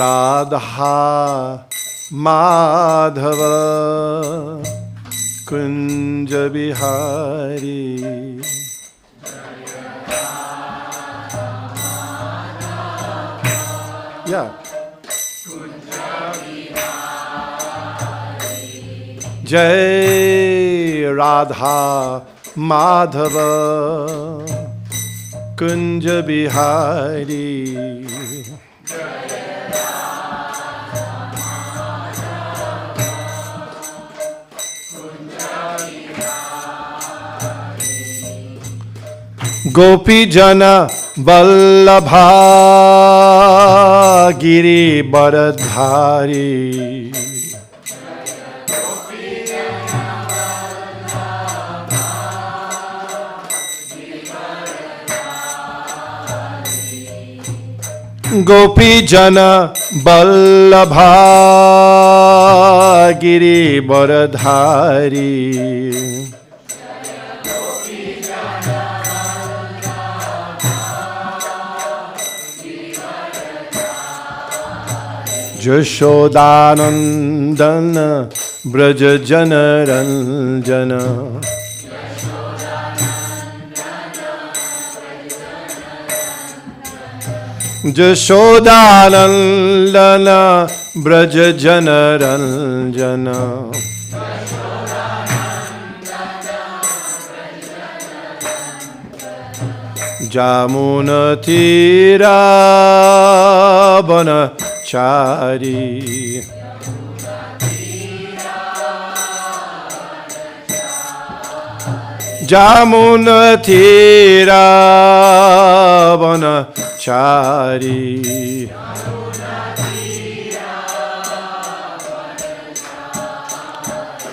Radha Madhava Kunja Bihari. Yeah. Jai Radha Madhava Kunja Bihari. Gopi Jana Vallabha Giri Baradhari. Gopi Jana Vallabha Giri Baradhari. Jashodanandana Braja Jana Ranjana. Jashodanandana Braja Jana Ranjana. Jamuna Tira Bana Chari. Jamuna Tira Bana Chari.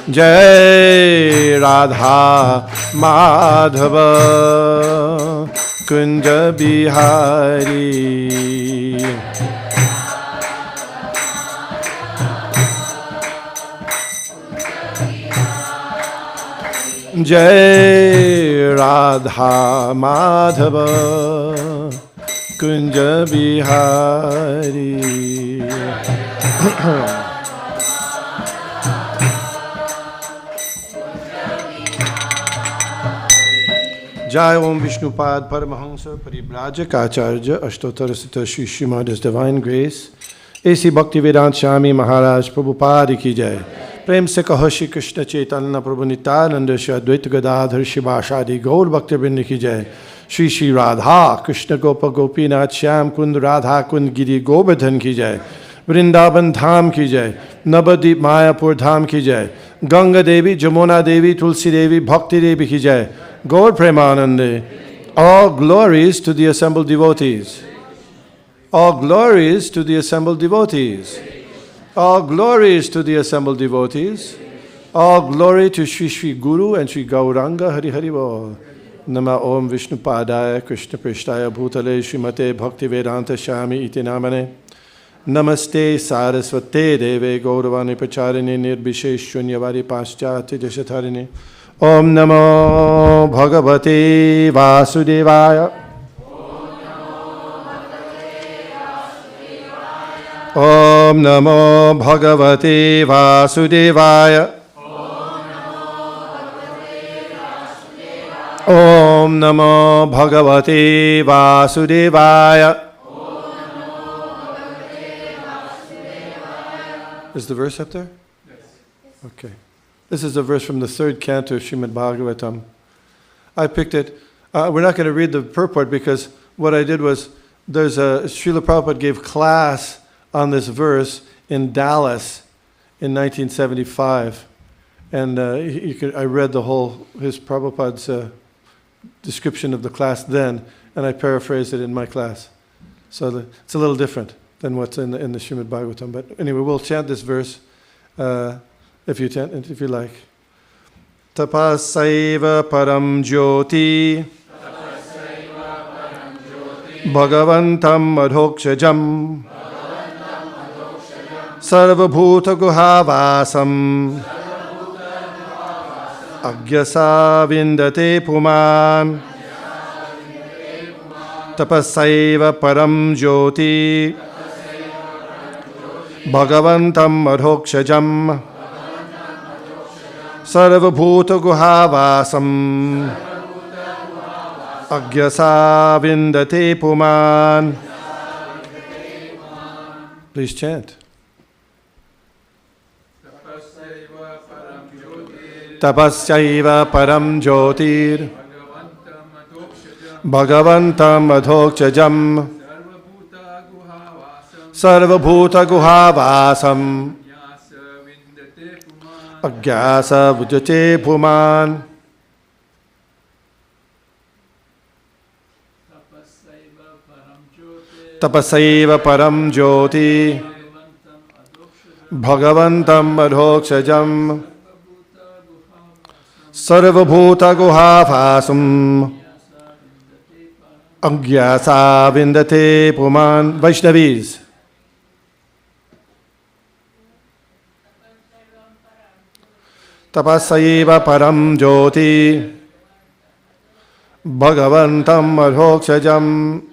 Jai Radha Madhava Kunja Bihari. Jai Radha Madhava Kunja Bihari. Jai Om Vishnu Pad Paramahansa Paribrajak Acharya Ashtottara Sutta Shri Srimad His Divine Grace A.C. Bhaktivedanta Swami Maharaj Prabhupada Ki Jai. प्रेम से कहो श्री कृष्ण चैतन्य प्रभु नित्यानंद श्री अद्वैत गदाधर शिवासादि गौर भक्तवृंद की जय। श्री श्री राधा कृष्ण गोप गोपीनाथ श्याम कुंद राधा कुंद गिरी गोवर्धन की जय। वृंदावन धाम की जय। नवद्वीप मायापुर धाम की जय। गंगा देवी जमुना देवी तुलसी देवी भक्ति देवी की जय। गौर प्रेमानंदे। All glories to the assembled devotees. All glories to the assembled devotees. All glories to the assembled devotees. All glory to Shri Shri Guru and Shri Gauranga Hari Hari Bol. Nama Om Vishnu Padaya Krishna Prishtaya Bhutale Srimate Bhaktivedanta Swami Iti Namane. Namaste Saraswate Deve Gauravani Pacharini Nirbishesh Shunyavadi Paschati Deshatharini. Om Namo Bhagavate Vasudevaya. Om Namo Bhagavate Vasudevaya. Om Namo Bhagavate Vasudevaya. Is the verse up there? Yes. Okay. This is a verse from the third canto of Srimad Bhagavatam. I picked it. We're not going to read the purport because what I did was Srila Prabhupada gave class on this verse in Dallas in 1975. And I read his Prabhupada's description of the class then, and I paraphrased it in my class. So it's a little different than what's in the Srimad Bhagavatam. But anyway, we'll chant this verse if you like. Tapasaiva param jyoti bhagavantam adhokshajam sarvabhuta guhavasam agyasa vindate puman. Tapasaiva param jyoti Bhagavantam Adhokshajam Sarvabhuta Guhavasam Agyasa Vindate Puman. Please chant. Tapasyaiva Param Jyotir Bhagavantam Adhokshajam Sarvabhuta Guhavasam Agyasa Vindate Puman. Tapasaiva Param Jyoti Bhagavantam Adhokshajam Sarvabhuta Guhavasam Agyasa Vindate Puman. Vaishnavis. Tapasaiva Param Jyoti Bhagavantam Adhokshajam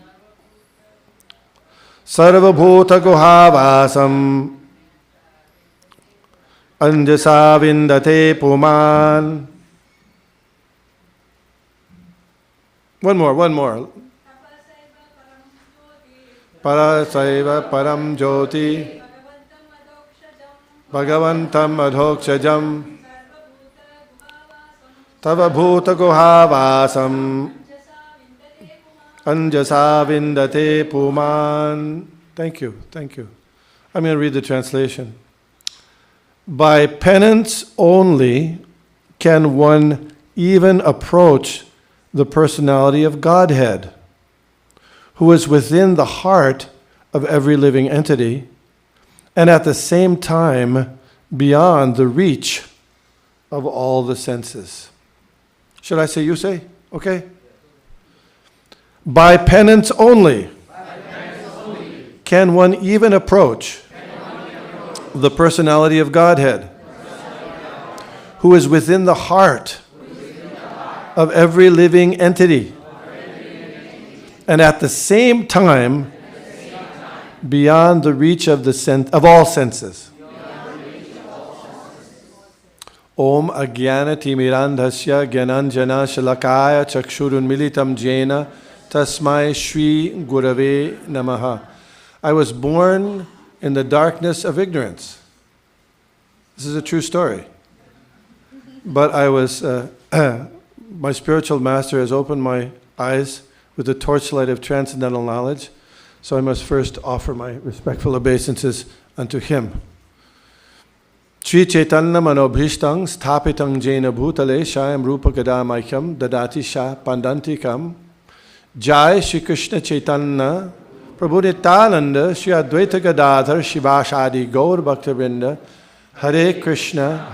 Sarvabhuta Guhavasam Anjasa Vindate Puman. One more. Parasaiva Param Jyoti Bhagavantam Adhokshajam Tava Bhuta Guhavasam Anjasa Vindate Puman. Thank you. I'm going to read the translation. By penance only can one even approach the personality of Godhead, who is within the heart of every living entity, and at the same time beyond the reach of all the senses. Should I say, you say? Okay. By penance only can one even approach the personality of Godhead, who is within the heart of every living entity, and at the same time beyond the reach of all senses. Om Agyana Timirandhasya Gyananjana Shalakaya Chakshurun Militam Jena Tasmai Shri Gurave Namaha. I was born in the darkness of ignorance. This is a true story. But I was, my spiritual master has opened my eyes with the torchlight of transcendental knowledge, so I must first offer my respectful obeisances unto him. Sri Chaitanya Manobhishtang Sthapitang Jena Bhutale Shayam Rupa Gadamaikam Dadati Sha Pandantikam. Jai Shri Krishna Chaitanya Prabhu Nityananda Shri Advaita Gadadhar Shivashadi Gaur Bhaktivinoda. Hare Krishna,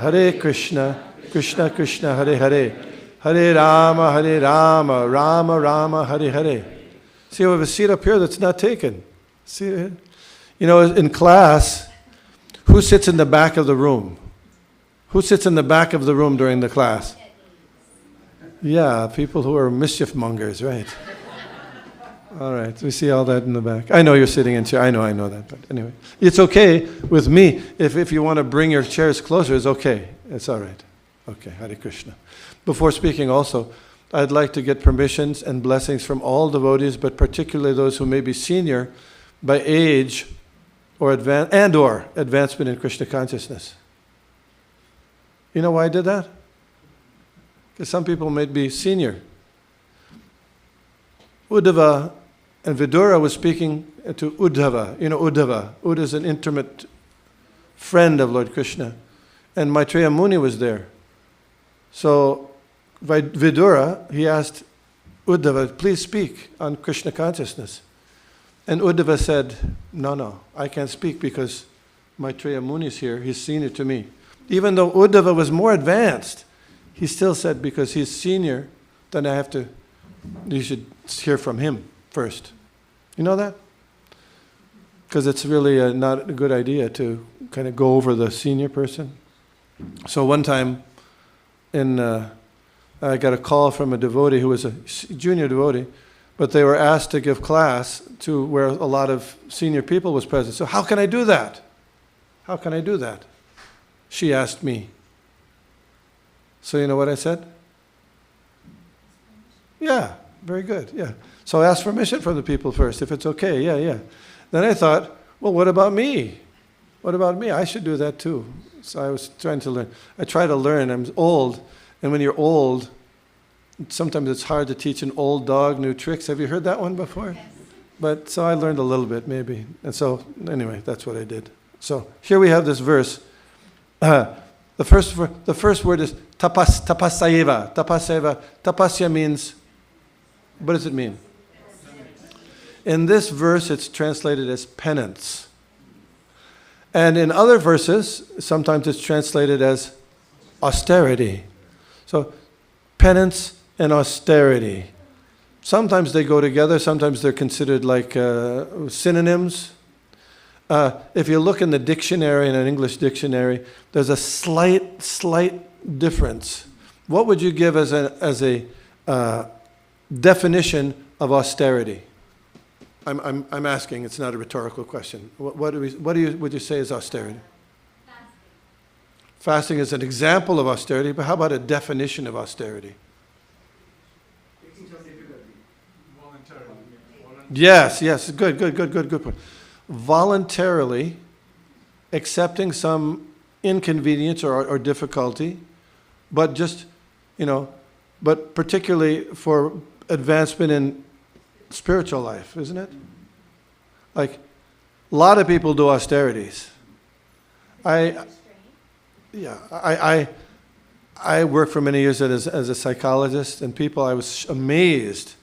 Krishna Krishna, Hare Hare, Hare Rama, Rama Rama, Hare Hare. See, we have a seat up here that's not taken. See, you know, in class, who sits in the back of the room? Who sits in the back of the room during the class? Yeah, people who are mischief mongers, right? All right, we see all that in the back. I know you're sitting in chair. I know that. But anyway, it's okay with me. If you want to bring your chairs closer, it's okay. It's all right. Okay, Hare Krishna. Before speaking also, I'd like to get permissions and blessings from all devotees, but particularly those who may be senior by age or advancement in Krishna consciousness. You know why I did that? Because some people may be senior. Uddhava and Vidura was speaking to Uddhava. You know Uddhava. Uddhava is an intimate friend of Lord Krishna. And Maitreya Muni was there. So by Vidura, he asked Uddhava, please speak on Krishna consciousness. And Uddhava said, no, I can't speak because Maitreya Muni is here. He's senior to me. Even though Uddhava was more advanced, he still said, because he's senior, then you should hear from him first. You know that? Because it's really not a good idea to kind of go over the senior person. So one time, I got a call from a devotee who was a junior devotee, but they were asked to give class to where a lot of senior people was present. So how can I do that? How can I do that? She asked me. So you know what I said? Yeah, very good, yeah. So I asked permission from the people first, if it's okay, yeah. Then I thought, well, what about me? What about me? I should do that too. So I was trying to learn. I try to learn. I'm old, and when you're old, sometimes it's hard to teach an old dog new tricks. Have you heard that one before? Yes. But so I learned a little bit, maybe. And so, anyway, that's what I did. So here we have this verse. The first word is tapasaiva. Tapasaiva. Tapasya means, what does it mean? In this verse, it's translated as penance. And in other verses, sometimes it's translated as austerity. So, penance and austerity. Sometimes they go together, sometimes they're considered like synonyms. If you look in the dictionary, in an English dictionary, there's a slight difference. What would you give as a definition of austerity? I'm asking, it's not a rhetorical question. What would you say is austerity? Fasting is an example of austerity, but how about a definition of austerity? Yes, good point. Voluntarily accepting some inconvenience or difficulty, but just, but particularly for advancement in spiritual life, isn't it? Like, a lot of people do austerities. I worked for many years as a psychologist, and I was amazed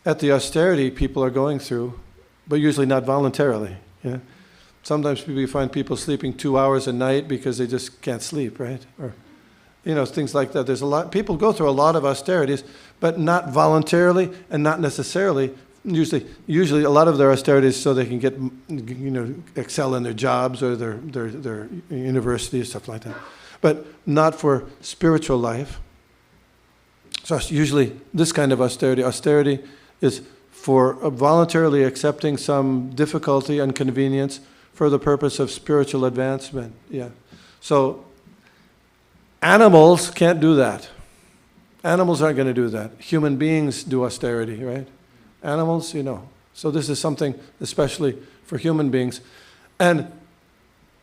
at the austerity people are going through, but usually not voluntarily. Yeah? Sometimes you find people sleeping 2 hours a night because they just can't sleep, right? Or, things like that. There's a lot. People go through a lot of austerities, but not voluntarily and not necessarily. Usually, a lot of their austerities so they can get, excel in their jobs or their university, stuff like that. But not for spiritual life. So usually, this kind of austerity. Austerity is for voluntarily accepting some difficulty and inconvenience for the purpose of spiritual advancement. Yeah. So animals can't do that. Animals aren't going to do that. Human beings do austerity, right? Animals, So this is something especially for human beings. And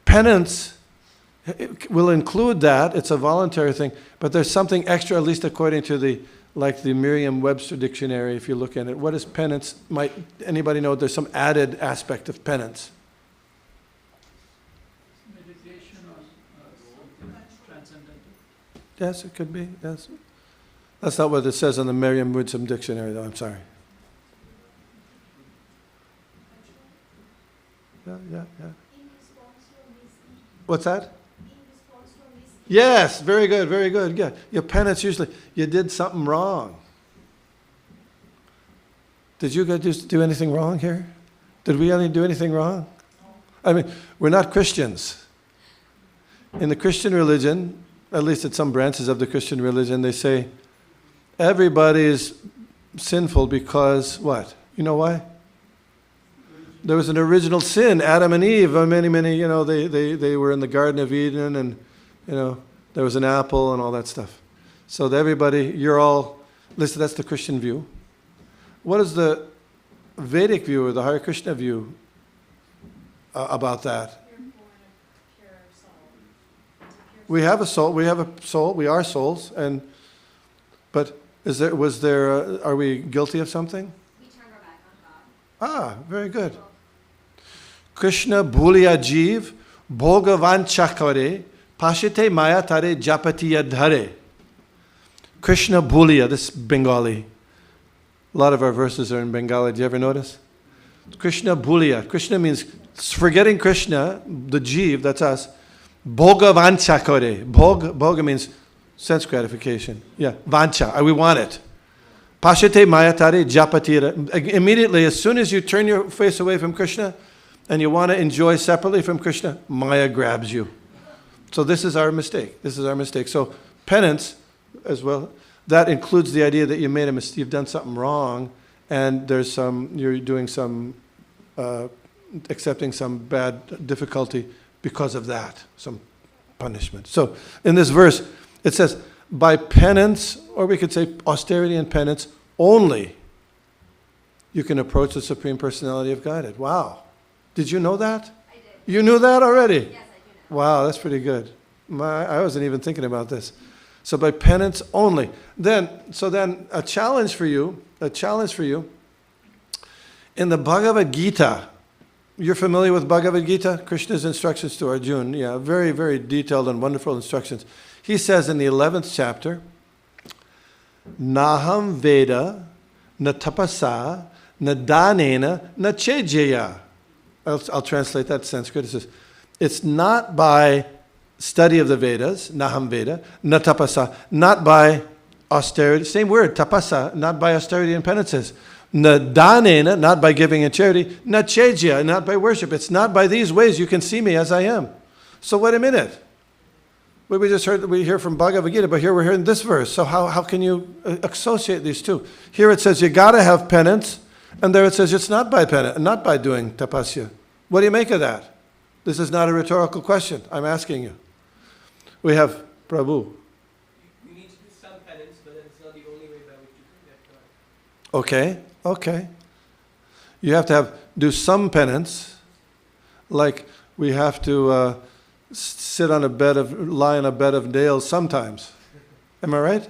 penance will include that. It's a voluntary thing. But there's something extra, at least according to the Merriam-Webster dictionary, if you look at it. What is penance? Might anybody know there's some added aspect of penance? Meditation or transcendental? Yes, it could be. Yes. That's not what it says on the Merriam-Webster dictionary, though. I'm sorry. Yeah. What's that? Yes, very good. Yeah. Your penance usually, you did something wrong. Did you guys do anything wrong here? Did we do anything wrong? I mean, we're not Christians. In the Christian religion, at least at some branches of the Christian religion, they say everybody is sinful because what? You know why? There was an original sin, Adam and Eve. Many, they were in the Garden of Eden, and there was an apple and all that stuff. So everybody, listen, that's the Christian view. What is the Vedic view or the Hare Krishna view about that? You're born a pure soul. We have a soul. We are souls, but are we guilty of something? We turn our back on God. Very good. Krishna bhuliya jeev bhogavan chakare pashite maya tare japatiya dhare. Krishna bhuliya, this is Bengali. A lot of our verses are in Bengali. Do you ever notice? Krishna bhuliya. Krishna means forgetting Krishna, the jeev, that's us. Bhogavan chakare. Bhoga means sense gratification. Yeah, vancha, we want it. Pashite maya tare japatiya. Immediately, as soon as you turn your face away from Krishna, and you want to enjoy separately from Krishna, Maya grabs you. So this is our mistake. So penance, as well, that includes the idea that you made a mistake, you've done something wrong, and you're doing some, accepting some bad difficulty because of that, some punishment. So in this verse, it says, by penance, or we could say austerity and penance only, you can approach the Supreme Personality of Godhead. Wow. Did you know that? I did. You knew that already? Yes, I do know. Wow, that's pretty good. I wasn't even thinking about this. So by penance only. Then a challenge for you, in the Bhagavad Gita. You're familiar with Bhagavad Gita? Krishna's instructions to Arjuna. Yeah, very, very detailed and wonderful instructions. He says in the 11th chapter, Naham Veda, na tapasa, na danena, na chejaya. I'll translate that Sanskrit. It says, it's not by study of the Vedas, Naham Veda, na tapasa, not by austerity, same word, tapasa, not by austerity and penances. Na danena, not by giving and charity. Na chejya, not by worship. It's not by these ways you can see me as I am. So wait a minute. We hear from Bhagavad Gita, but here we're hearing this verse. So how can you associate these two? Here it says you got to have penance, and there it says it's not by penance, not by doing tapasya. What do you make of that? This is not a rhetorical question. I'm asking you. We have Prabhu. You need to do some penance, but then it's not the only way by which you can get God. Okay. You have to do some penance, like we have to lie on a bed of nails sometimes. Am I right?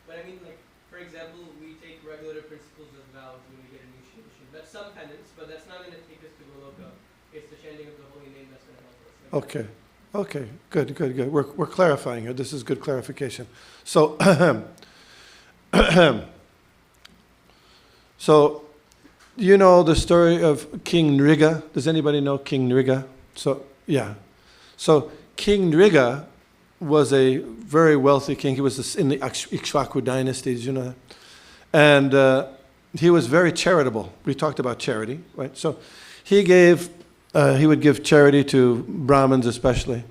But I mean, like, for example, we take regulative principles as vows when we get initiation. That's some penance, but that's not going to take us to Goloka. It's the chanting of the holy name that's going to help us. Okay. Good. We're clarifying here. This is good clarification. So, so you know the story of King Nriga? Does anybody know King Nriga? So King Nriga was a very wealthy king. He was in the Ikshvaku dynasty, did you know that? And he was very charitable. We talked about charity, right? So he would give charity to Brahmins especially.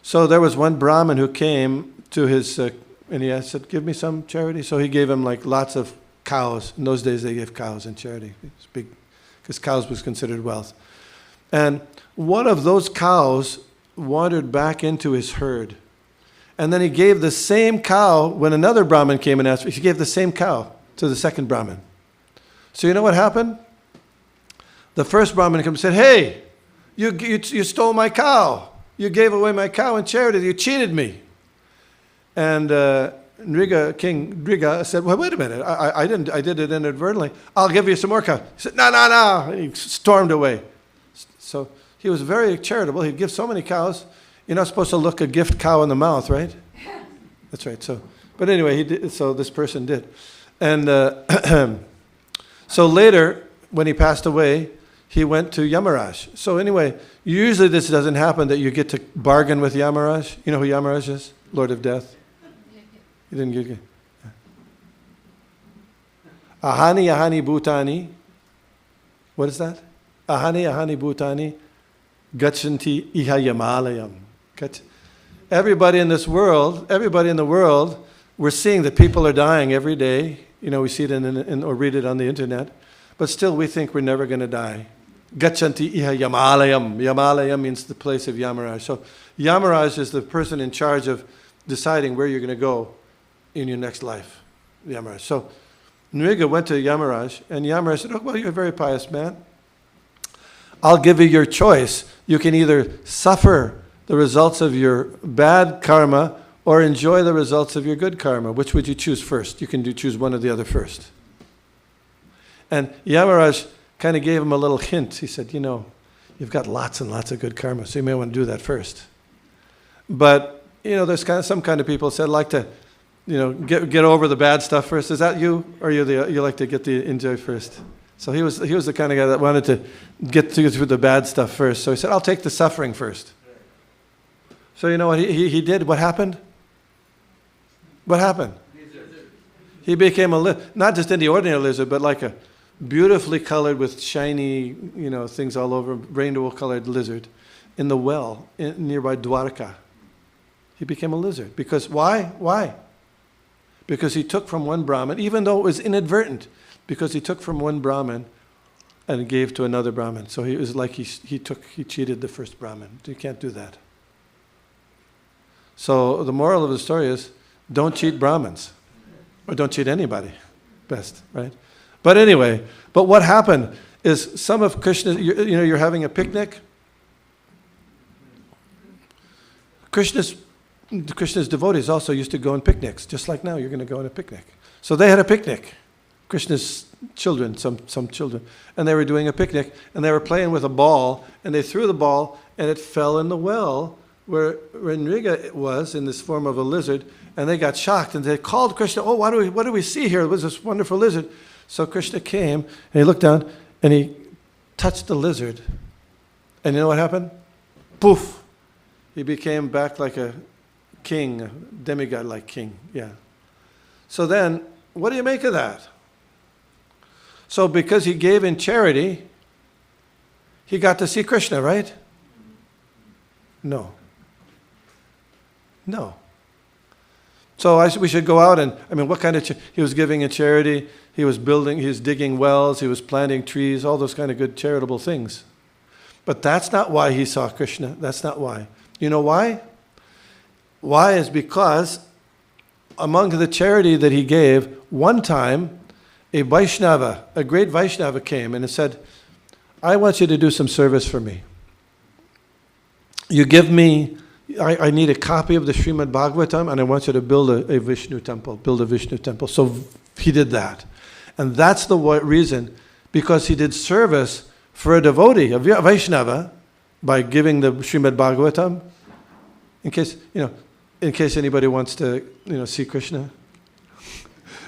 So there was one Brahmin who came to his, and he said, give me some charity. So he gave him like lots of cows. In those days they gave cows in charity. It's big, because cows was considered wealth. And one of those cows wandered back into his herd. And then he gave the same cow, when another Brahmin came and asked, he gave the same cow to the second Brahmin. So you know what happened? The first Brahmin came and said, hey, you stole my cow. You gave away my cow in charity. You cheated me. And King Nriga said, well, wait a minute. I did it inadvertently. I'll give you some more cow. He said, no. And he stormed away. So he was very charitable. He'd give so many cows. You're not supposed to look a gift cow in the mouth, right? That's right. So, but anyway, he did. So this person did. And so later, when he passed away, he went to Yamaraj. So anyway, usually this doesn't happen that you get to bargain with Yamaraj. You know who Yamaraj is? Lord of Death. You didn't get it. Ahani Bhutani. What is that? Ahani Bhutani. Gachanti iha Yamalayam. Everybody in the world, we're seeing that people are dying every day. You know, we see it or read it on the internet. But still, we think we're never going to die. Gachanti iha Yamalayam. Yamalayam means the place of Yamaraj. So Yamaraj is the person in charge of deciding where you're going to go in your next life. Yamaraj. So Nriga went to Yamaraj, and Yamaraj said, oh, well, you're a very pious man. I'll give you your choice. You can either suffer the results of your bad karma or enjoy the results of your good karma. Which would you choose first? You can choose one or the other first. And Yamaraj kind of gave him a little hint. He said, you know, you've got lots and lots of good karma, so you may want to do that first. But, you know, there's some kind of people said like to, you know, get over the bad stuff first. Is that you? Or you like to get the enjoy first? So he was the kind of guy that wanted to get through the bad stuff first. So he said, I'll take the suffering first. So you know what he did? What happened? What happened? He became not just any ordinary lizard, but like a beautifully colored with shiny, you know, things all over, rainbow-colored lizard in the well nearby Dwarka. He became a lizard. Because why? Because he took from one Brahmin, even though it was inadvertent, because he took from one Brahmin and gave to another Brahmin. So he was like he cheated the first Brahmin. You can't do that. So the moral of the story is, don't cheat Brahmins. Or don't cheat anybody. Best, right? But anyway, but what happened is some of Krishna, you're having a picnic. Krishna's devotees also used to go on picnics, just like now you're going to go on a picnic. So they had a picnic. Krishna's children, some children, and they were doing a picnic, and they were playing with a ball, and they threw the ball, and it fell in the well where Nriga was in this form of a lizard, and they got shocked, and they called Krishna, oh, what do we see here? It was this wonderful lizard. So Krishna came, and he looked down, and he touched the lizard, and you know what happened? Poof! He became back like a king, a demigod-like king, yeah. So then, what do you make of that? So because he gave in charity, he got to see Krishna, right? No. No. So we should go out and, what kind of, he was giving in charity, he was digging wells, he was planting trees, all those kind of good charitable things. But that's not why he saw Krishna. That's not why. You know why? Why is because among the charity that he gave, one time, a Vaishnava, a great Vaishnava came and said, I want you to do some service for me. You give me, I need a copy of the Srimad Bhagavatam, and I want you to build a Vishnu temple, So he did that. And that's the reason, because he did service for a devotee, a Vaishnava, by giving the Srimad Bhagavatam, in case anybody wants to, see Krishna.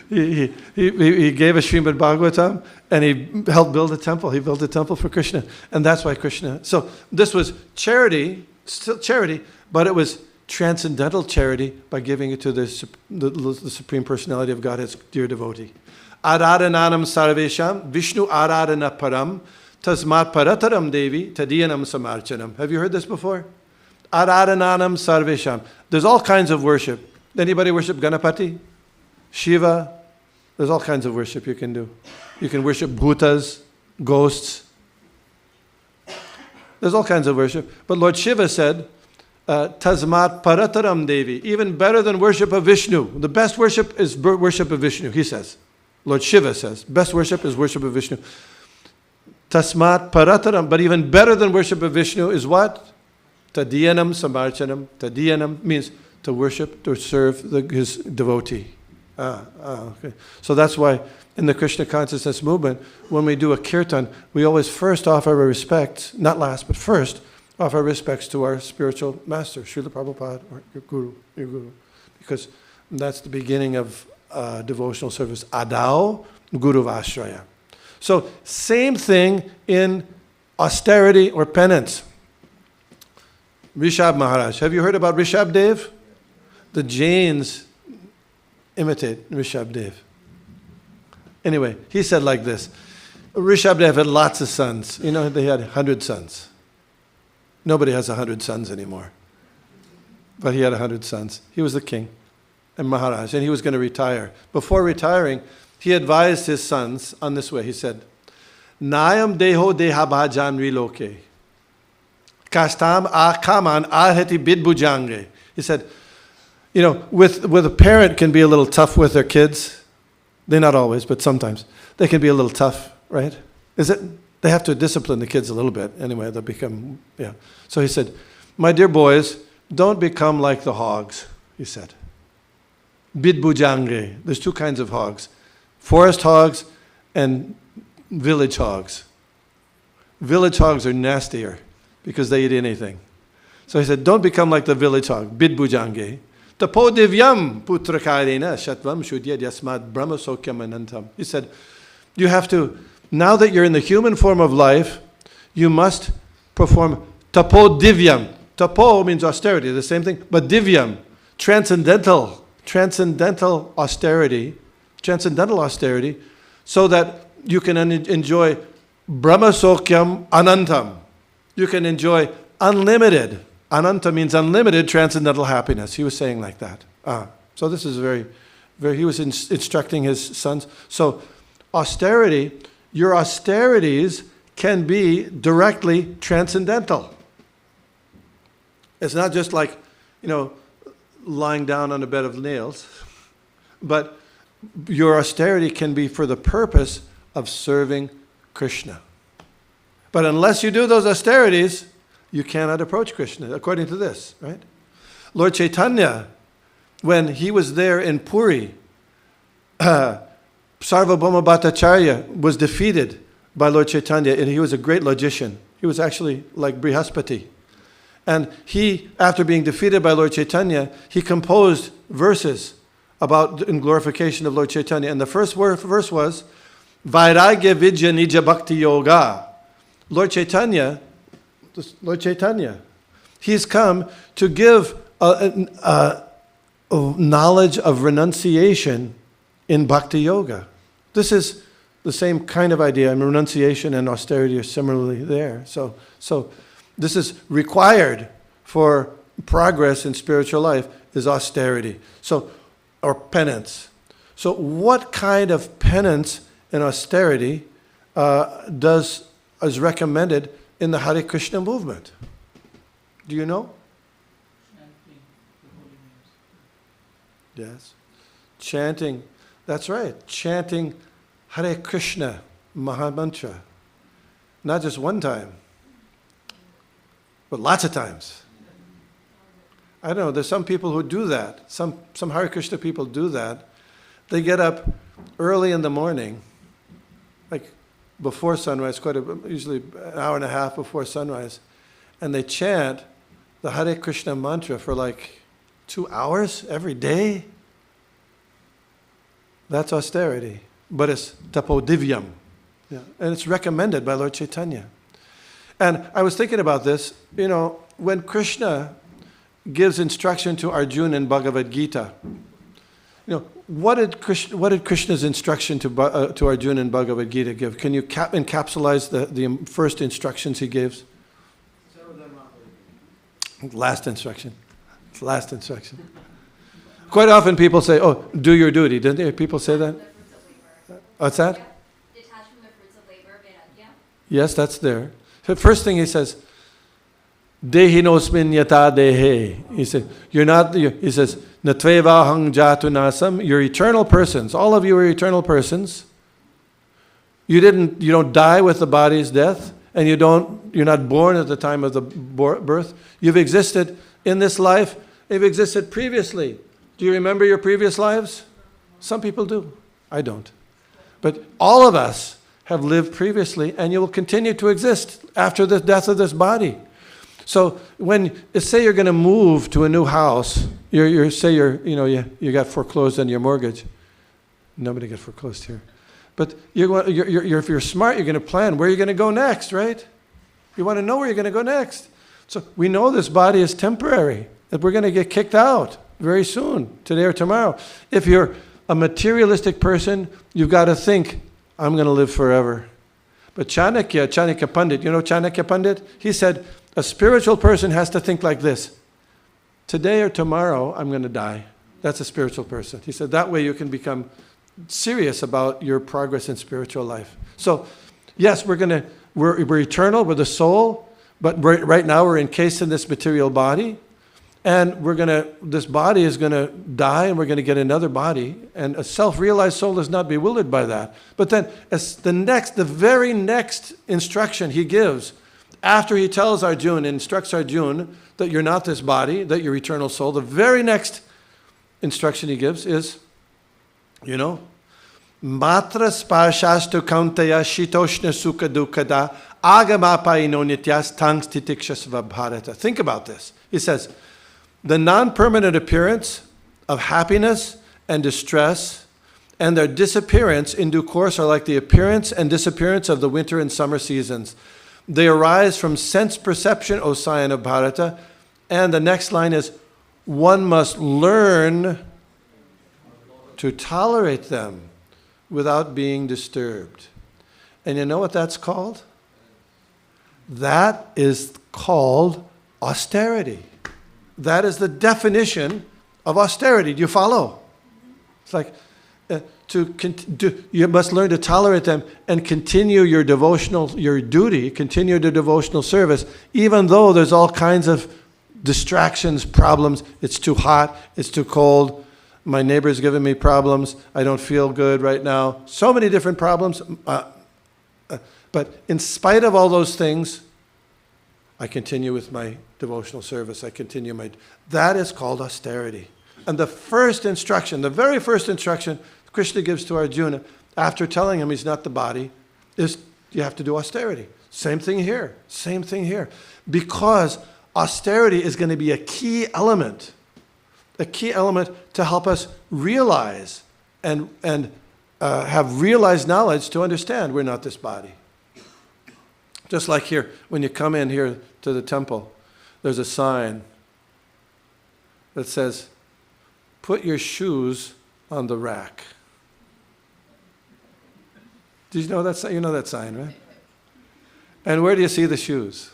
He gave a Srimad Bhagavatam, and he helped build a temple. He built a temple for Krishna. And that's why Krishna... So this was charity, still charity, but it was transcendental charity by giving it to the Supreme Personality of God, his dear devotee. Aradhananam sarvesham, Vishnu aradhana param, tasmat parataram devi, tadiyanam samarchanam. Have you heard this before? Aradhananam sarvesham. There's all kinds of worship. Anybody worship Ganapati? Shiva? There's all kinds of worship you can do. You can worship bhutas, ghosts. There's all kinds of worship. But Lord Shiva said, Tasmat parataram devi, even better than worship of Vishnu. The best worship is worship of Vishnu, he says. Lord Shiva says, best worship is worship of Vishnu. Tasmat parataram, but even better than worship of Vishnu is what? Tadiyanam samarchanam. Tadiyanam means to worship, to serve his devotee. Okay. So that's why in the Krishna consciousness movement, when we do a kirtan, we always first offer our respects, not last, but first, offer respects to our spiritual master, Srila Prabhupada, or your guru. Because that's the beginning of devotional service. Adao Guru Vashraya. So same thing in austerity or penance. Rishabh Maharaj. Have you heard about Rishabh Dev? The Jains imitate Rishabh Dev. Anyway, he said like this. Rishabh Dev had lots of sons. They had 100 sons. Nobody has 100 sons anymore. But he had 100 sons. He was the king and Maharaj, and he was going to retire. Before retiring, he advised his sons on this way. He said, Nayam deho deha bhajan riloke. Kastam akaman aheti bidbujange. He said, with a parent can be a little tough with their kids. They're not always, but sometimes. They can be a little tough, right? Is it? They have to discipline the kids a little bit. Anyway, they'll become, yeah. So he said, my dear boys, don't become like the hogs, he said. Bidbujange. There's two kinds of hogs. Forest hogs and village hogs. Village hogs are nastier because they eat anything. So he said, don't become like the village hog, bidbujange. Tapo divyam putrakarena shatvam shudyad yasmad brahma sokyam anantam. He said, you have to, now that you're in the human form of life, you must perform tapo divyam. Tapo means austerity, the same thing, but divyam, transcendental austerity, so that you can enjoy brahma sokyam anantam. You can enjoy unlimited. Ananta means unlimited transcendental happiness. He was saying like that. So this is he was instructing his sons. So austerity, your austerities can be directly transcendental. It's not just like, lying down on a bed of nails, but your austerity can be for the purpose of serving Krishna. But unless you do those austerities, you cannot approach Krishna, according to this, right? Lord Chaitanya, when he was there in Puri, Sarvabhauma Bhattacharya was defeated by Lord Chaitanya, and he was a great logician. He was actually like Brihaspati. And he, after being defeated by Lord Chaitanya, he composed verses in glorification of Lord Chaitanya. And the first verse was, Vairagya Vidya Nija Bhakti Yoga. Lord Chaitanya, he's come to give a knowledge of renunciation in Bhakti Yoga. This is the same kind of idea, and renunciation and austerity are similarly there. So this is required for progress in spiritual life is austerity. Or penance. So what kind of penance and austerity is recommended in the Hare Krishna movement? Do you know? Chanting the holy names. Yes. Chanting, that's right. Chanting Hare Krishna Mahamantra. Not just one time, but lots of times. I don't know, there's some people who do that. Some Hare Krishna people do that. They get up early in the morning, like before sunrise, usually an hour and a half before sunrise, and they chant the Hare Krishna mantra for like 2 hours every day. That's austerity, but it's tapodivyam. Yeah. And it's recommended by Lord Chaitanya. And I was thinking about this, when Krishna gives instruction to Arjuna in Bhagavad Gita, what did Krishna's instruction to Arjuna in Bhagavad Gita give? Can you encapsulate the first instructions he gives? Last instruction. It's the last instruction. Quite often people say, "Oh, do your duty." Didn't they? People say that? What's that? Detach from the fruits of labor, Vairagya. Yes, that's there. The first thing he says, Dehinosmin yata dehe. He said, he says, Natvevahang jatu nasam. You're eternal persons. All of you are eternal persons. You don't die with the body's death, and you're not born at the time of the birth. You've existed in this life. You've existed previously. Do you remember your previous lives? Some people do. I don't. But all of us have lived previously, and you will continue to exist after the death of this body. So say you're going to move to a new house, you got foreclosed on your mortgage. Nobody got foreclosed here. But if you're smart, you're going to plan where you're going to go next, right? You want to know where you're going to go next. So we know this body is temporary, that we're going to get kicked out very soon, today or tomorrow. If you're a materialistic person, you've got to think, I'm going to live forever. But Chanakya Pandit, Chanakya Pandit? He said, a spiritual person has to think like this. Today or tomorrow, I'm going to die. That's a spiritual person. He said, that way you can become serious about your progress in spiritual life. So, yes, we're eternal, we're the soul, but right now we're encased in this material body, and this body is going to die, and we're going to get another body, and a self-realized soul is not bewildered by that. But then, as the very next instruction he gives, after he tells Arjuna, instructs Arjuna that you're not this body, that you're eternal soul, the very next instruction he gives is, Matra sparshashtu kauntaya shitoshna sukha dukkada agamapaino nityas tangs titikshasva bharata. Think about this. He says, the non-permanent appearance of happiness and distress and their disappearance in due course are like the appearance and disappearance of the winter and summer seasons. They arise from sense perception, O scion of Bharata. And the next line is, one must learn to tolerate them without being disturbed. And you know what that's called? That is called austerity. That is the definition of austerity. Do you follow? It's like you must learn to tolerate them and continue your duty, continue the devotional service, even though there's all kinds of distractions, problems. It's too hot, it's too cold, my neighbor's giving me problems, I don't feel good right now. So many different problems. But in spite of all those things, I continue with my devotional service. That is called austerity. And the first instruction, the very first instruction Krishna gives to Arjuna, after telling him he's not the body, is you have to do austerity. Same thing here. Because austerity is going to be a key element to help us realize and have realized knowledge to understand we're not this body. Just like here, when you come in here to the temple, there's a sign that says, "Put your shoes on the rack." Did you know that sign? You know that sign, right? And where do you see the shoes?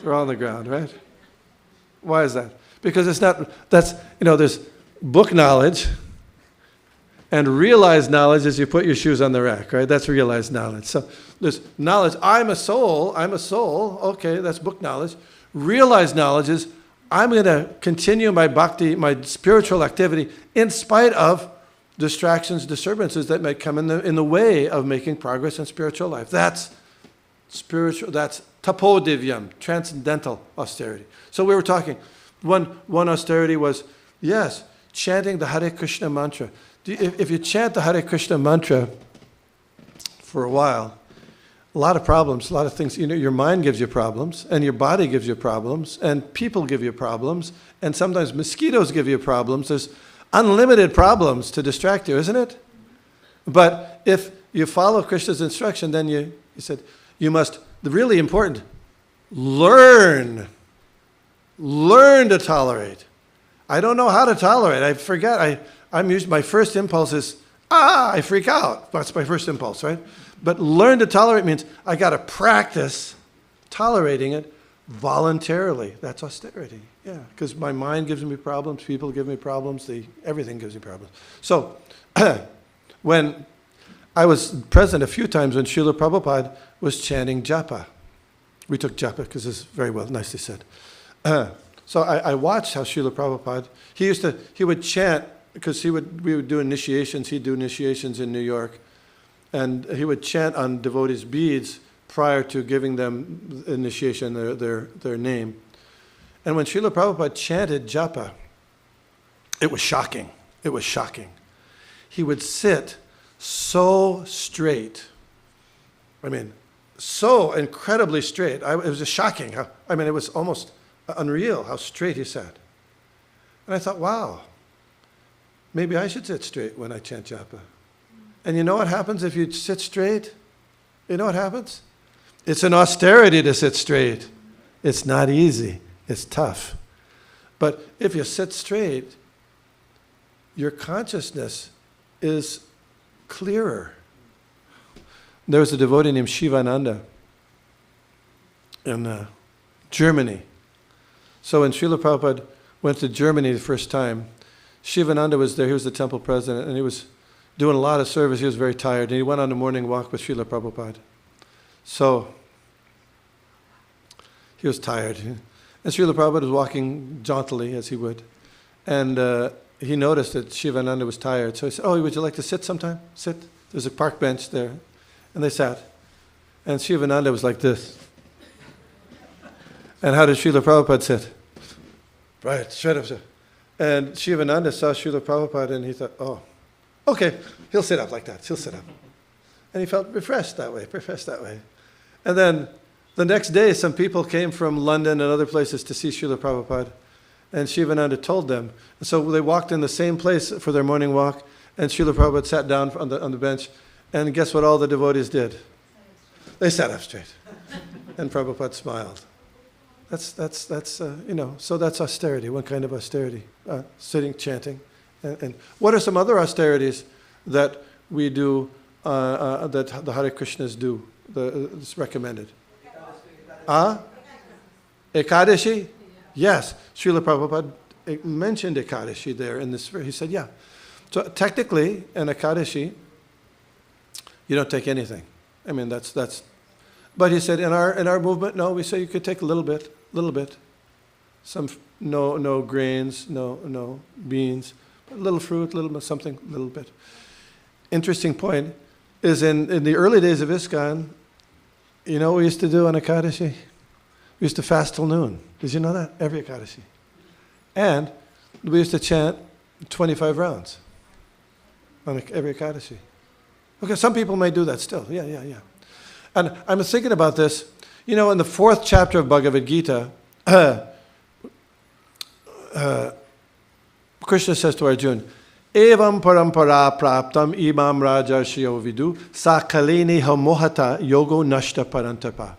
They're on the ground, right? Why is that? Because there's book knowledge, and realized knowledge is you put your shoes on the rack, right? That's realized knowledge. So there's knowledge, I'm a soul, okay, that's book knowledge. Realized knowledge is I'm going to continue my bhakti, my spiritual activity, in spite of distractions, disturbances that may come in the way of making progress in spiritual life. That's spiritual, that's tapodivyam, transcendental austerity. So we were talking, one austerity was, yes, chanting the Hare Krishna mantra. If you chant the Hare Krishna mantra for a while, a lot of problems, a lot of things, your mind gives you problems, and your body gives you problems, and people give you problems, and sometimes mosquitoes give you problems. There's unlimited problems to distract you, isn't it? But if you follow Krishna's instruction, then he said, you must, the really important, learn to tolerate. I don't know how to tolerate. I forget. My first impulse is, I freak out. That's my first impulse, right? But learn to tolerate means I got to practice tolerating it voluntarily. That's austerity. Yeah, because my mind gives me problems, people give me problems, everything gives me problems. So when I was present a few times when Srila Prabhupada was chanting japa. We took japa because it's very well, nicely said. So I watched how Srila Prabhupada, he would chant, because we would do initiations, he'd do initiations in New York, and he would chant on devotees' beads prior to giving them initiation, their name. And when Srila Prabhupada chanted japa, it was shocking. It was shocking. He would sit so straight. I mean, so incredibly straight. It was just shocking. It was almost unreal how straight he sat. And I thought, wow, maybe I should sit straight when I chant japa. And you know what happens if you sit straight? You know what happens? It's an austerity to sit straight. It's not easy. It's tough. But if you sit straight, your consciousness is clearer. There was a devotee named Shivananda in Germany. So when Srila Prabhupada went to Germany the first time, Shivananda was there. He was the temple president, and he was doing a lot of service. He was very tired, and he went on a morning walk with Srila Prabhupada. So he was tired. And Srila Prabhupada was walking jauntily, as he would. And he noticed that Shivananda was tired. So he said, would you like to sit sometime? Sit. There's a park bench there. And they sat. And Shivananda was like this. And how did Srila Prabhupada sit? Right, straight up. And Shivananda saw Srila Prabhupada, and he thought, okay, he'll sit up like that. He'll sit up. And he felt refreshed that way. And then the next day, some people came from London and other places to see Srila Prabhupada. And Shivananda told them. And so they walked in the same place for their morning walk, and Srila Prabhupada sat down on the bench. And guess what all the devotees did? They sat up straight. And Prabhupada smiled. So that's austerity, one kind of austerity, sitting, chanting. And what are some other austerities that we do, that the Hare Krishnas do, it's recommended? Ekadashi? Yes. Srila Prabhupada mentioned Ekadashi there in this. He said, yeah. So technically, in Ekadashi, you don't take anything. I mean, that's. But he said in our movement, no, we say you could take a little bit. Some no grains, no beans, a little fruit, little bit something, a little bit. Interesting point is in the early days of ISKCON, you know what we used to do on Ekadashi? We used to fast till noon. Did you know that? Every Ekadashi. And we used to chant 25 rounds on every Ekadashi. Okay, some people may do that still. Yeah. And I was thinking about this. You know, in the 4th chapter of Bhagavad Gita, Krishna says to Arjuna, Evam parampara praptam imam rajarshyo vidu sakalini hamohata yogo nashta parantapa.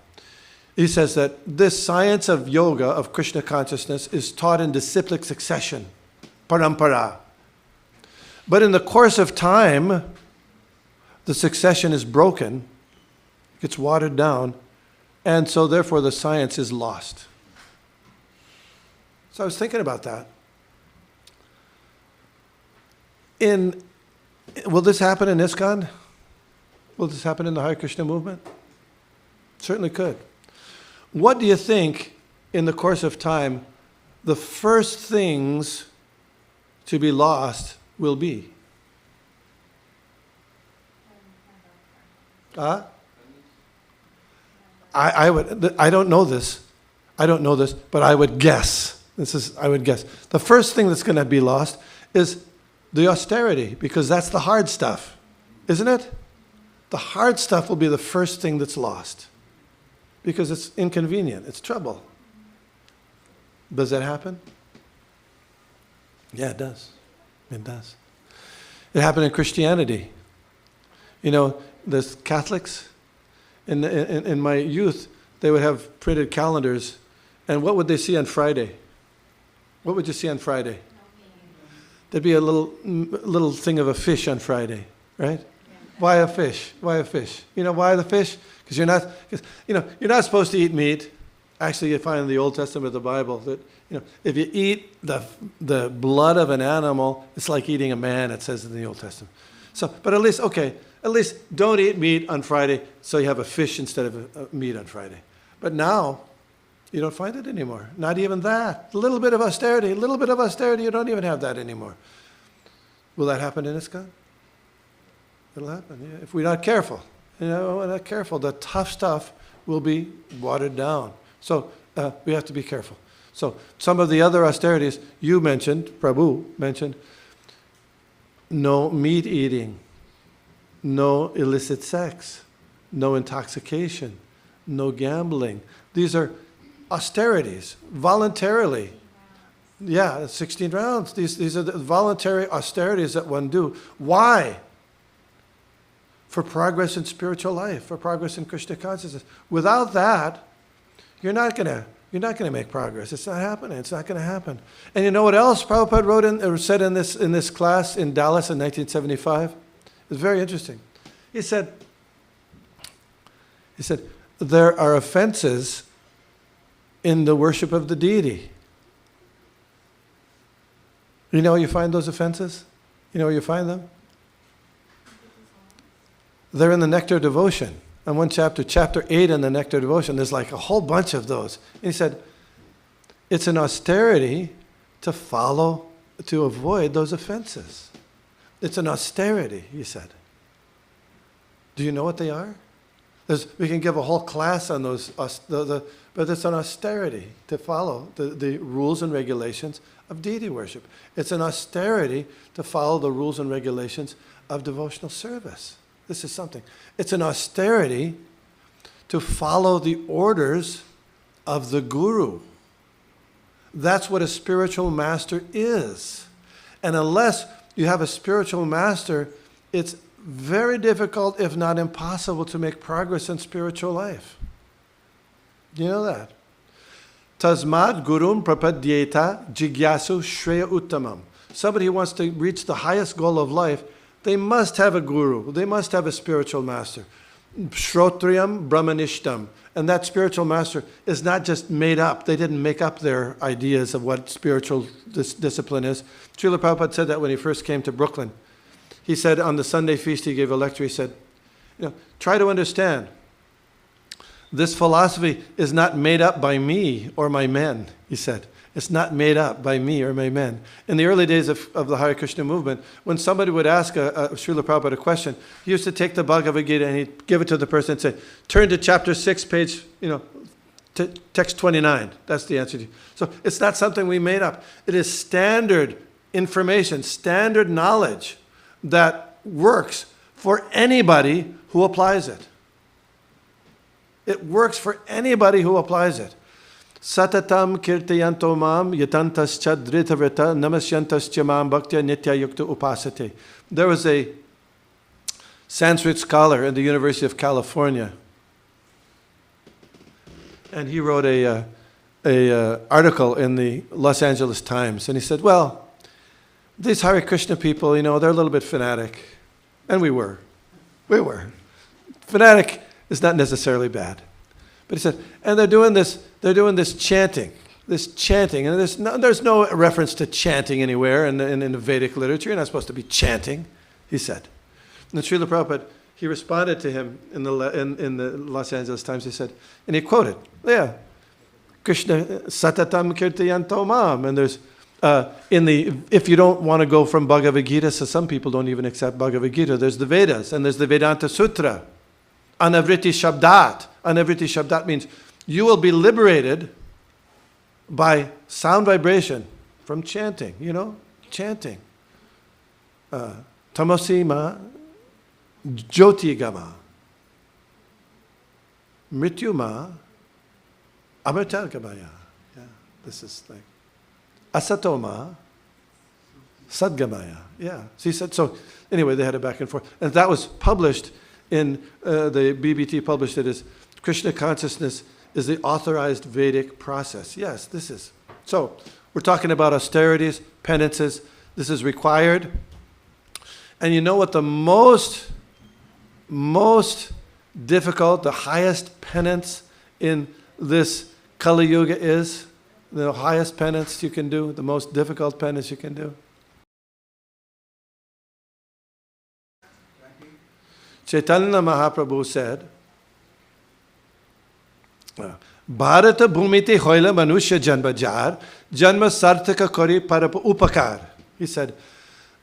He says that this science of yoga, of Krishna consciousness, is taught in disciplic succession, parampara. But in the course of time, the succession is broken, gets watered down, and so therefore the science is lost. So I was thinking about that. Will this happen in ISKCON? Will this happen in the Hare Krishna movement? Certainly could. What do you think, in the course of time, the first things to be lost will be? I don't know this, but I would guess. I would guess. The first thing that's going to be lost is the austerity, because that's the hard stuff, isn't it? The hard stuff will be the first thing that's lost, because it's inconvenient, it's trouble. Does that happen? Yeah, it does. It does. It happened in Christianity. You know, the Catholics, in my youth, they would have printed calendars, and what would they see on Friday? What would you see on Friday? There'd be a little thing of a fish on Friday, right? Why a fish? Why a fish? You know why the fish? Because you're not supposed to eat meat. Actually, you find in the Old Testament of the Bible that if you eat the blood of an animal, it's like eating a man. It says in the Old Testament. So, but at least don't eat meat on Friday, so you have a fish instead of a meat on Friday. But now, you don't find it anymore. Not even that. A little bit of austerity, you don't even have that anymore. Will that happen in ISKCON? It'll happen, yeah. If we're not careful. We're not careful. The tough stuff will be watered down. So we have to be careful. So some of the other austerities you mentioned, Prabhu mentioned, no meat eating, no illicit sex, no intoxication, no gambling. These are austerities, voluntarily. Yeah, 16 rounds. These are the voluntary austerities that one do. Why? For progress in spiritual life, for progress in Krishna consciousness. Without that, you're not gonna make progress. It's not happening. It's not gonna happen. And you know what else Prabhupada said in this class in Dallas in 1975? It's very interesting. He said, there are offenses in the worship of the deity. You know where you find those offenses? You know where you find them? They're in the Nectar Devotion. On one chapter 8 in the Nectar Devotion, there's like a whole bunch of those. And he said, it's an austerity to avoid those offenses. It's an austerity, he said. Do you know what they are? We can give a whole class on those, but it's an austerity to follow the rules and regulations of deity worship. It's an austerity to follow the rules and regulations of devotional service. This is something. It's an austerity to follow the orders of the guru. That's what a spiritual master is. And unless you have a spiritual master, it's very difficult, if not impossible, to make progress in spiritual life. Do you know that? Tasmad gurun prapadyeta jigyasu shreya uttamam. Somebody who wants to reach the highest goal of life, they must have a guru. They must have a spiritual master. Shrotriyam Brahmanishtam. And that spiritual master is not just made up. They didn't make up their ideas of what spiritual discipline is. Srila Prabhupada said that when he first came to Brooklyn. He said on the Sunday feast, he gave a lecture, he said, try to understand, this philosophy is not made up by me or my men, he said. It's not made up by me or my men. In the early days of the Hare Krishna movement, when somebody would ask Srila Prabhupada a question, he used to take the Bhagavad Gita and he'd give it to the person and say, turn to chapter 6, page, text 29. That's the answer to you. So it's not something we made up. It is standard information, standard knowledge that works for anybody who applies it. It works for anybody who applies it. Satatam kirtayanto mam yatantascha dritavrita namasyantascha mam bhaktya nitya yukta upasate. There was a Sanskrit scholar in the University of California, and he wrote a article in the Los Angeles Times, and he said, well, these Hare Krishna people, they're a little bit fanatic. And we were. Fanatic is not necessarily bad. But he said, and they're doing this chanting, and there's no reference to chanting anywhere in the Vedic literature. You're not supposed to be chanting, he said. And Srila Prabhupada, he responded to him in the Los Angeles Times, he said, and he quoted, Krishna satatam kirtayanto mam, and there's if you don't want to go from Bhagavad Gita, so some people don't even accept Bhagavad Gita, there's the Vedas, and there's the Vedanta Sutra. Anavriti Shabdat. Anavriti Shabdat means you will be liberated by sound vibration from chanting, chanting. Tamasima Jyoti Gama. Mrityuma Amrita Gamaya. Yeah, this is like Asatoma Sadgamaya. Yeah. So he said, so anyway, they had it back and forth. And that was published in the BBT published it as Krishna consciousness is the authorized Vedic process. Yes, this is. So we're talking about austerities, penances. This is required. And you know what the most difficult, the highest penance in this Kali Yuga is? The highest penance you can do, the most difficult penance you can do? Chaitanya Mahaprabhu said, Bharata bhumiti hoila manushya janma jar, janma sarthaka kori parap upakar. He said,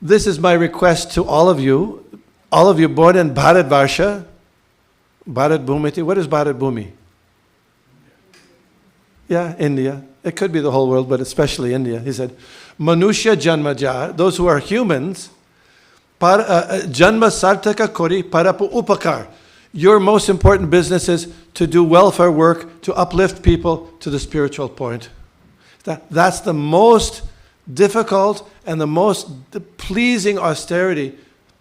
this is my request to all of you born in Bharat Varsha, Bharat Bhumiti. What is Bharat Bhumi? Yeah, India. It could be the whole world, but especially India. He said, Manushya janma jar, those who are humans, janma sarthaka kori parapu upakar. Your most important business is to do welfare work, to uplift people to the spiritual point. That's the most difficult and the most pleasing austerity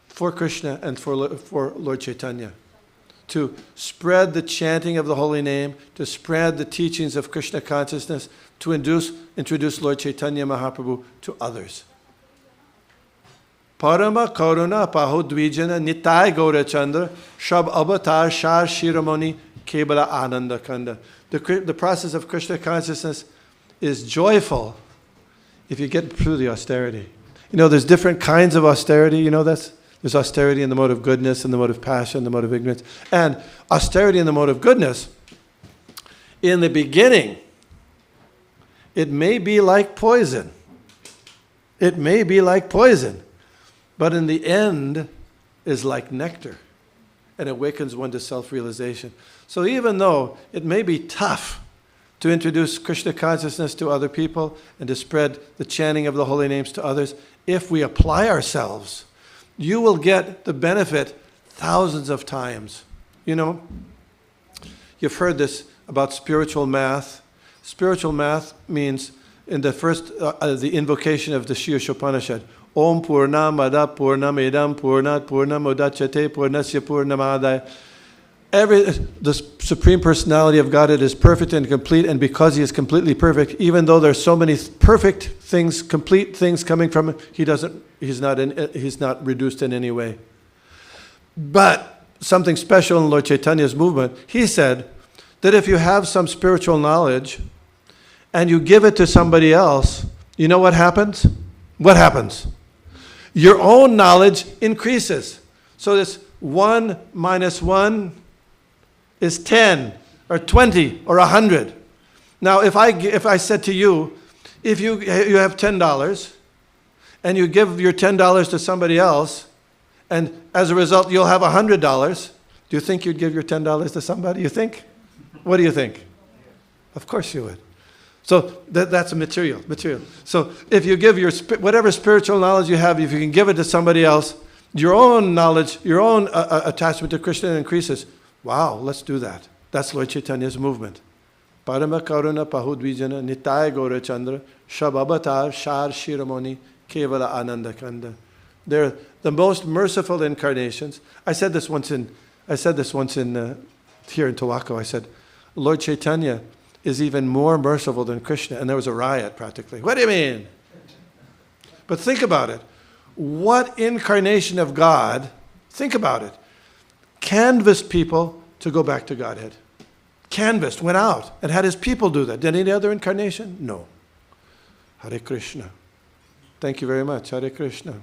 for Krishna and for Lord Chaitanya. To spread the chanting of the holy name, to spread the teachings of Krishna consciousness, to introduce Lord Chaitanya Mahaprabhu to others. Parama Karuna Pahodvijana Nitai Gaura Chandra Shab Avatar Shar Shiramoni Kebala Ananda Kanda. The process of Krishna consciousness is joyful if you get through the austerity. There's different kinds of austerity. There's austerity in the mode of goodness, in the mode of passion, the mode of ignorance. And austerity in the mode of goodness, in the beginning, it may be like poison. It may be like poison. But in the end, is like nectar. And awakens one to self-realization. So even though it may be tough to introduce Krishna consciousness to other people and to spread the chanting of the holy names to others, if we apply ourselves, you will get the benefit thousands of times. You've heard this about spiritual math. Spiritual math means, in the first, the invocation of the Shiyasha Upanishad, Om Purnamada Purnamidam Purnat Purnamudachyate Purnasya Purnamadaya. The Supreme Personality of Godhead is perfect and complete, and because He is completely perfect, even though there's so many perfect things, complete things coming from Him, He's not reduced in any way. But something special in Lord Chaitanya's movement. He said that if you have some spiritual knowledge and you give it to somebody else, you know what happens? What happens? Your own knowledge increases. So this 1 minus 1 is 10 or 20 or 100. Now, if I said to you, if you have $10 and you give your $10 to somebody else, and as a result you'll have $100, do you think you'd give your $10 to somebody? You think? What do you think? Of course you would. So that's a material. So if you give your whatever spiritual knowledge you have, if you can give it to somebody else, your own knowledge, your own attachment to Krishna increases. Wow, let's do that. That's Lord Chaitanya's movement. Parama Karuna Pahudvijana Nitaya Gaura Chandra Shabavatar Shar Shiramoni Kevala Ananda Kanda. They're the most merciful incarnations. I said this once in here in Tawako. I said, Lord Chaitanya is even more merciful than Krishna. And there was a riot practically. What do you mean? But think about it. What incarnation of God, think about it, canvassed people to go back to Godhead? Canvassed, went out, and had his people do that. Did any other incarnation? No. Hare Krishna. Thank you very much. Hare Krishna.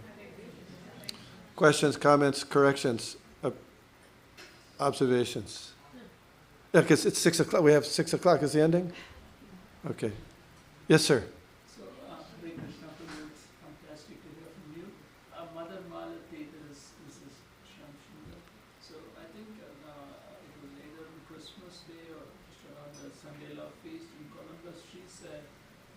Questions, comments, corrections, observations? Yeah, because it's 6 o'clock. We have 6 o'clock. Is the ending? Okay. Yes, sir. So, Hare Krishna, it's fantastic to hear from you. Mother Malati, this is Shamsundar. So, I think it was either on Christmas Day or just around the Sunday Love Feast in Columbus. She said,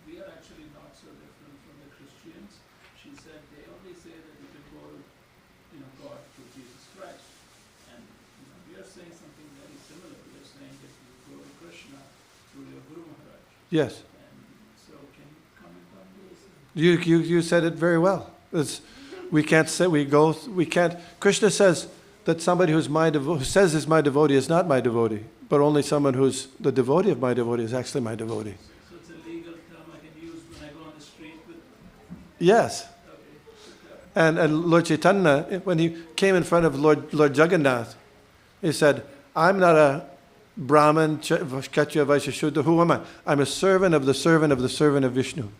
we are actually not so different from the Christians. She said, they only say that you can go to, God through Jesus Christ. And, we are saying something very similar. We are saying that you go to Krishna through your Guru Maharaj. Yes. And so, can you comment on this? You said it very well. We can't. Krishna says that somebody who says is my devotee is not my devotee, but only someone who's the devotee of my devotee is actually my devotee. So it's a legal term I can use when I go on the street with. Yes. Okay. And Lord Chaitanya, when he came in front of Lord Jagannath, he said, I'm not a Brahman, Kshatriya, Vaishya, Shudra. Who am I? I'm a servant of the servant of the servant of Vishnu.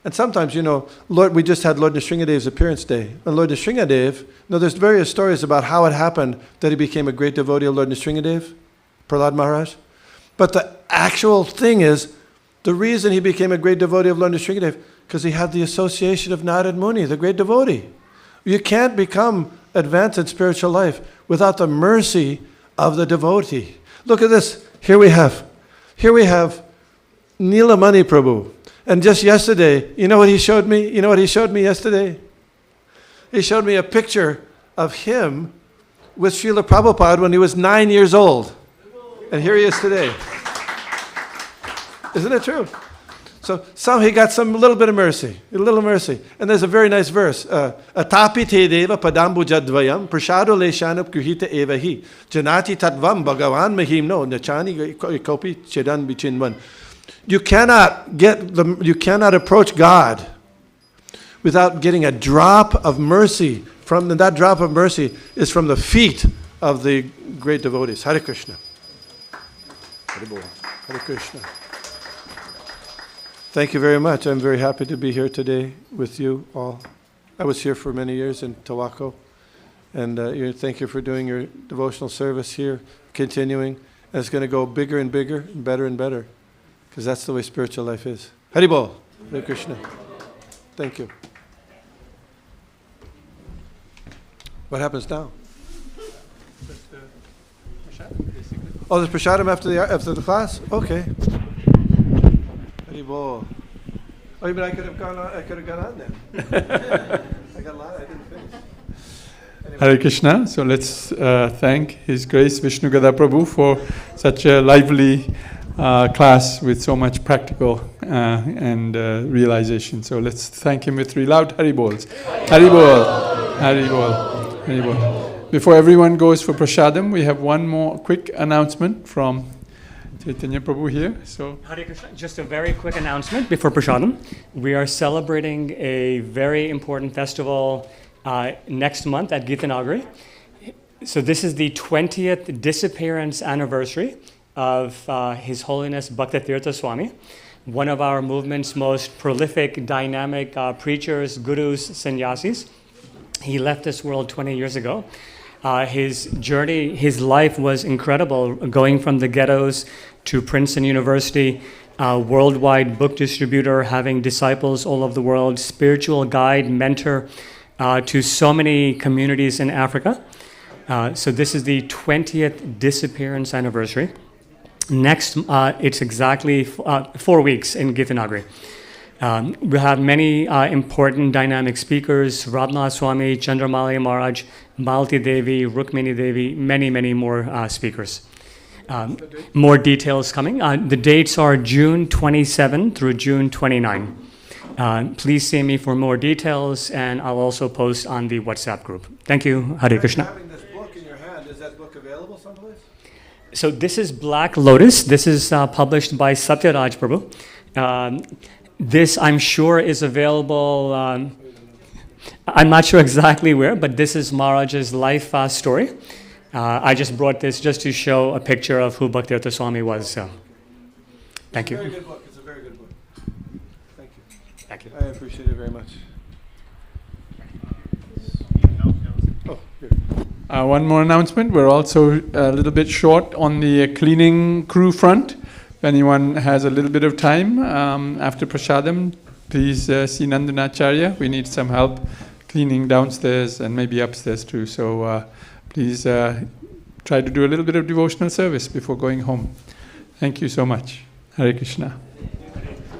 And sometimes, we just had Lord Nrsingadev's appearance day. And Lord Nrsingadev, there's various stories about how it happened that he became a great devotee of Lord Nrsingadev, Prahlad Maharaj. But the actual thing is, the reason he became a great devotee of Lord Nrsingadev, because he had the association of Narad Muni, the great devotee. You can't become advanced in spiritual life without the mercy of the devotee. Look at this. Here we have Nilamani Prabhu. And just yesterday, you know what he showed me? You know what he showed me yesterday? He showed me a picture of him with Srila Prabhupada when he was 9 years old. And here he is today. Isn't it true? So he got some little bit of mercy, a little mercy. And there's a very nice verse. Atapi te deva padambu jadvayam prashado leshanap gruhita evahi janati tatvam bhagavan mahimno nachani kopi chedan bichinvan. You cannot approach God without getting a drop of mercy. That drop of mercy is from the feet of the great devotees. Hare Krishna. Hare Bol. Hare Krishna. Thank you very much. I'm very happy to be here today with you all. I was here for many years in Tawako. And thank you for doing your devotional service here, continuing. And it's going to go bigger and bigger, and better. Because that's the way spiritual life is. Hari Bol. Hare Krishna. Thank you. What happens now? Oh, there's prasadam after the class? Okay. Hari Bol. Oh, you mean I could have gone on then? I got a lot. I didn't finish. Anyway. Hare Krishna. So let's thank His Grace Vishnu Gada Prabhu for such a lively class with so much practical and realization. So let's thank him with 3 loud Hari Bols. Hari Bol, Hari Bol, Hari Bol. Before everyone goes for prasadam, we have one more quick announcement from Chaitanya Prabhu here. So Hare Krishna. Just a very quick announcement before prasadam. We are celebrating a very important festival next month at Gitanagari. So this is the 20th disappearance anniversary of His Holiness Bhaktatirtha Swami, one of our movement's most prolific, dynamic preachers, gurus, sannyasis. He left this world 20 years ago. His journey, his life was incredible, going from the ghettos to Princeton University, worldwide book distributor, having disciples all over the world, spiritual guide, mentor to so many communities in Africa. So this is the 20th disappearance anniversary. Next, it's exactly 4 weeks in Gitanagari. We have many important dynamic speakers: Radhanath Swami, Chandramali Maharaj, Malti Devi, Rukmini Devi, many more speakers. More details coming. The dates are June 27 through June 29. Please see me for more details, and I'll also post on the WhatsApp group. Thank you. Hare Krishna. Having this book in your hand, is that book available someplace? So this is Black Lotus. This is published by Satyaraj Prabhu. This, I'm sure, is available. I'm not sure exactly where, but this is Maharaj's life story. I just brought this just to show a picture of who Bhaktivedanta Swami was. Thank you. It's a very good book. It's a very good book. Thank you. Thank you. I appreciate it very much. Oh, here. One more announcement. We're also a little bit short on the cleaning crew front. If anyone has a little bit of time after Prasadam, please see Nandanacharya. We need some help cleaning downstairs and maybe upstairs too. So please try to do a little bit of devotional service before going home. Thank you so much. Hare Krishna.